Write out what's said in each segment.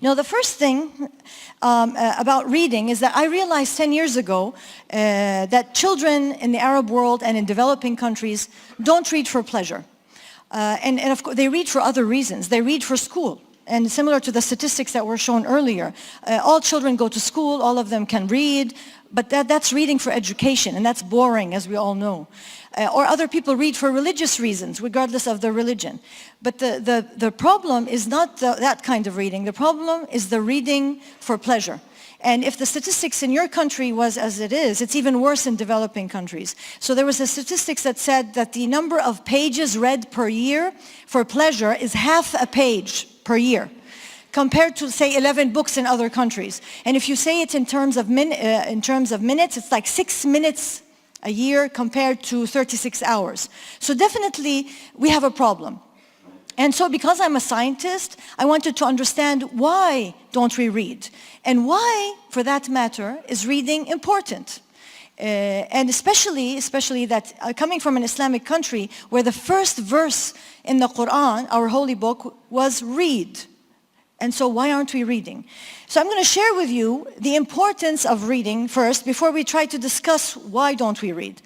Now, the first thing about reading is that I realized 10 years ago that children in the Arab world and in developing countries don't read for pleasure. And of course, they read for other reasons. They read for school. And similar to the statistics that were shown earlier, all children go to school, all of them can read, but that's reading for education, and that's boring, as we all know. Or other people read for religious reasons, regardless of their religion. But the problem is not that kind of reading. The problem is the reading for pleasure. And if the statistics in your country was as it is, it's even worse in developing countries. So there was a statistics that said that the number of pages read per year for pleasure is half a page per year, compared to, say, 11 books in other countries. And if you say it in terms of minutes, it's like 6 minutes a year compared to 36 hours. So definitely we have a problem. And so because I'm a scientist, I wanted to understand why don't we read? And why, for that matter, is reading important? And especially that coming from an Islamic country where the first verse in the Quran, our holy book, was read. And so why aren't we reading? So I'm going to share with you the importance of reading first before we try to discuss why don't we read.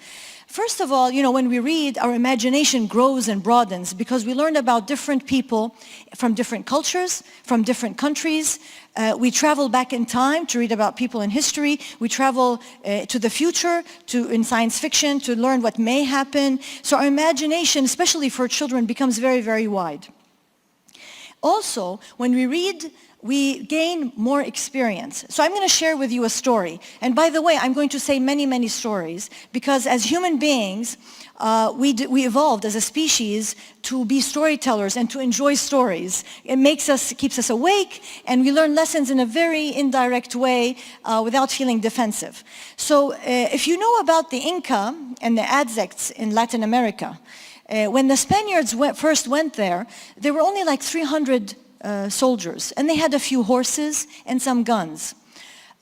First of all, when we read, our imagination grows and broadens because we learn about different people from different cultures, from different countries. We travel back in time to read about people in history. We travel to the future in science fiction to learn what may happen. So our imagination, especially for children, becomes very, very wide. Also, when we read, we gain more experience. So I'm going to share with you a story. And by the way, I'm going to say many, many stories because as human beings, we evolved as a species to be storytellers and to enjoy stories. It keeps us awake, and we learn lessons in a very indirect way without feeling defensive. So if you know about the Inca and the Aztecs in Latin America, when the Spaniards first went there were only like 300 soldiers, and they had a few horses and some guns.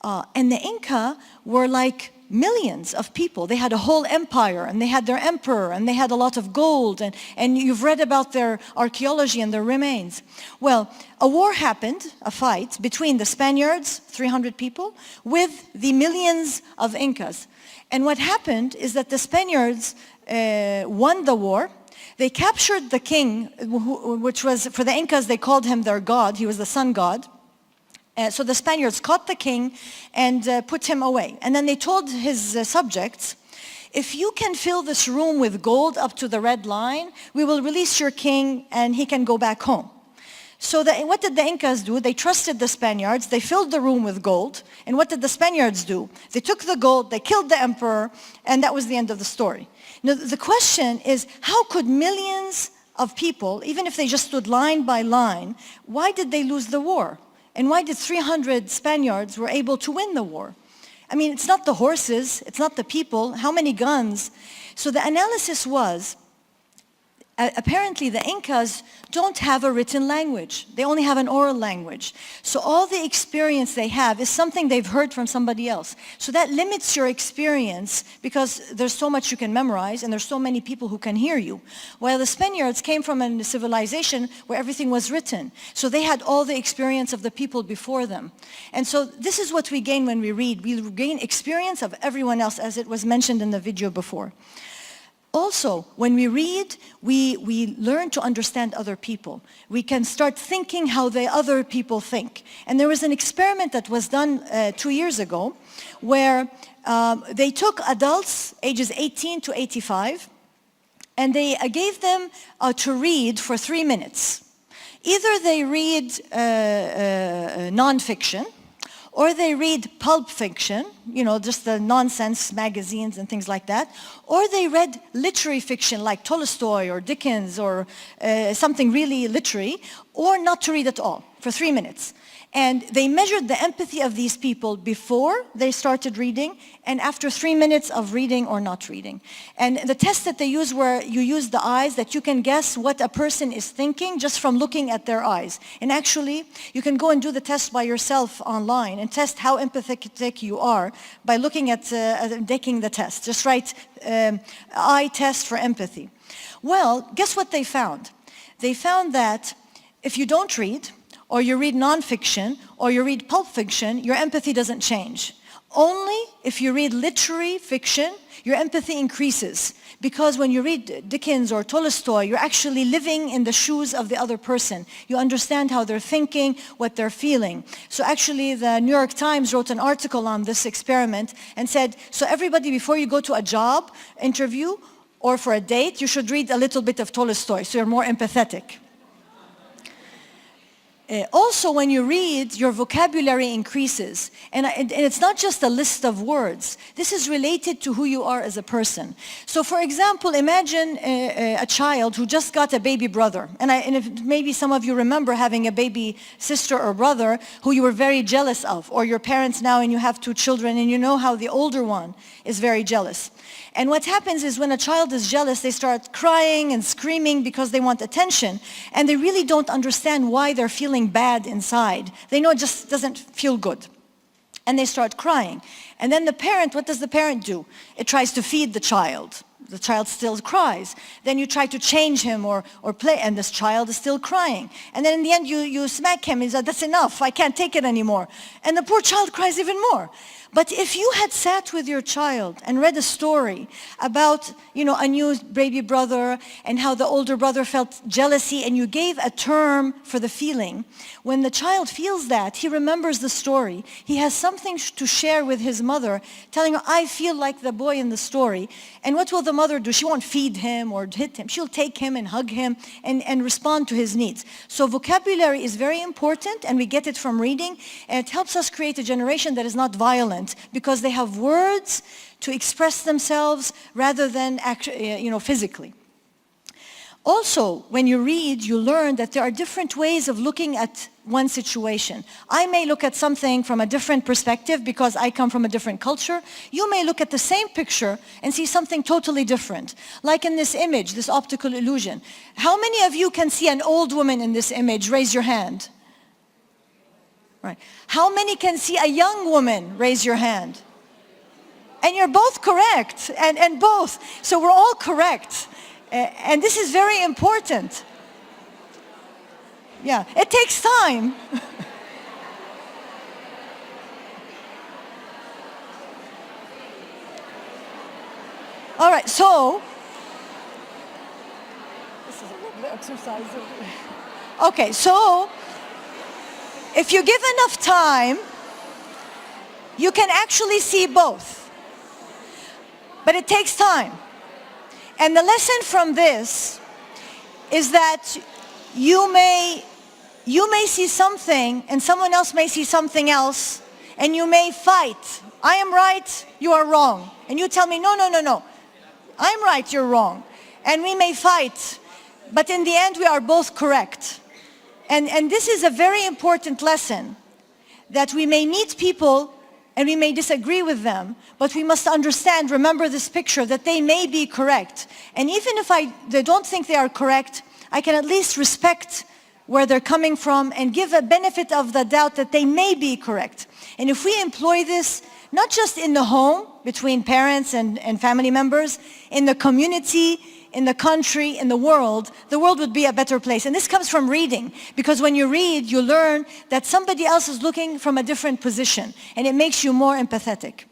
And the Inca were like millions of people. They had a whole empire, and they had their emperor, and they had a lot of gold, and you've read about their archaeology and their remains. Well, a war happened, a fight, between the Spaniards, 300 people, with the millions of Incas. And what happened is that the Spaniards won the war. They captured the king, which was, for the Incas, they called him their god. He was the sun god. So the Spaniards caught the king and put him away. And then they told his subjects, if you can fill this room with gold up to the red line, we will release your king and he can go back home. So what did the Incas do? They trusted the Spaniards. They filled the room with gold. And what did the Spaniards do? They took the gold, they killed the emperor, and that was the end of the story. Now, the question is, how could millions of people, even if they just stood line by line, why did they lose the war? And why did 300 Spaniards were able to win the war? I mean, it's not the horses, it's not the people, how many guns? So the analysis was, apparently the Incas don't have a written language. They only have an oral language. So all the experience they have is something they've heard from somebody else. So that limits your experience because there's so much you can memorize and there's so many people who can hear you. While the Spaniards came from a civilization where everything was written. So they had all the experience of the people before them. And so this is what we gain when we read. We gain experience of everyone else, as it was mentioned in the video before. Also, when we read, we learn to understand other people. We can start thinking how the other people think. And there was an experiment that was done 2 years ago where they took adults ages 18 to 85 and they gave them to read for 3 minutes. Either they read nonfiction, or they read pulp fiction, just the nonsense magazines and things like that, or they read literary fiction like Tolstoy or Dickens or something really literary, or not to read at all for 3 minutes. And they measured the empathy of these people before they started reading and after 3 minutes of reading or not reading. And the tests that they used were, you use the eyes, that you can guess what a person is thinking just from looking at their eyes. And actually, you can go and do the test by yourself online and test how empathetic you are by looking at taking the test. Just write eye test for empathy. Well, guess what they found? They found that if you don't read, or you read nonfiction, or you read pulp fiction, your empathy doesn't change. Only if you read literary fiction, your empathy increases. Because when you read Dickens or Tolstoy, you're actually living in the shoes of the other person. You understand how they're thinking, what they're feeling. So actually, the New York Times wrote an article on this experiment and said, so everybody, before you go to a job interview or for a date, you should read a little bit of Tolstoy, so you're more empathetic. Also, when you read, your vocabulary increases. And it's not just a list of words. This is related to who you are as a person. So for example, imagine a child who just got a baby brother. And if maybe some of you remember having a baby sister or brother who you were very jealous of. Or your parents now and you have 2 children and you know how the older one is very jealous. And what happens is when a child is jealous, they start crying and screaming because they want attention. And they really don't understand why they're feeling bad inside. They know it just doesn't feel good. And they start crying. And then the parent, what does the parent do? It tries to feed the child. The child still cries. Then you try to change him or play, and this child is still crying. And then in the end, you smack him and say, that's enough, I can't take it anymore. And the poor child cries even more. But if you had sat with your child and read a story about, a new baby brother and how the older brother felt jealousy, and you gave a term for the feeling, when the child feels that, he remembers the story. He has something to share with his mother, telling her, I feel like the boy in the story. And what will the mother do? She won't feed him or hit him. She'll take him and hug him and respond to his needs. So vocabulary is very important, and we get it from reading, and it helps us create a generation that is not violent, because they have words to express themselves rather than physically. Also, when you read, you learn that there are different ways of looking at one situation. I may look at something from a different perspective because I come from a different culture. You may look at the same picture and see something totally different. Like in this image, this optical illusion. How many of you can see an old woman in this image? Raise your hand. Right. How many can see a young woman? Raise your hand. And you're both correct, and both. So we're all correct. And this is very important. Yeah, it takes time. All right, so this is a lovely exercise. Okay, so if you give enough time, you can actually see both. But it takes time. And the lesson from this is that you may see something and someone else may see something else, and you may fight. I am right, you are wrong. And you tell me, no, I'm right, you're wrong. And we may fight, but in the end we are both correct. And this is a very important lesson, that we may meet people and we may disagree with them, but we must understand, remember this picture, that they may be correct. And even if they don't think they are correct, I can at least respect where they're coming from and give a benefit of the doubt that they may be correct. And if we employ this, not just in the home, between parents and family members, in the community, in the country, in the world would be a better place. And this comes from reading, because when you read, you learn that somebody else is looking from a different position, and it makes you more empathetic.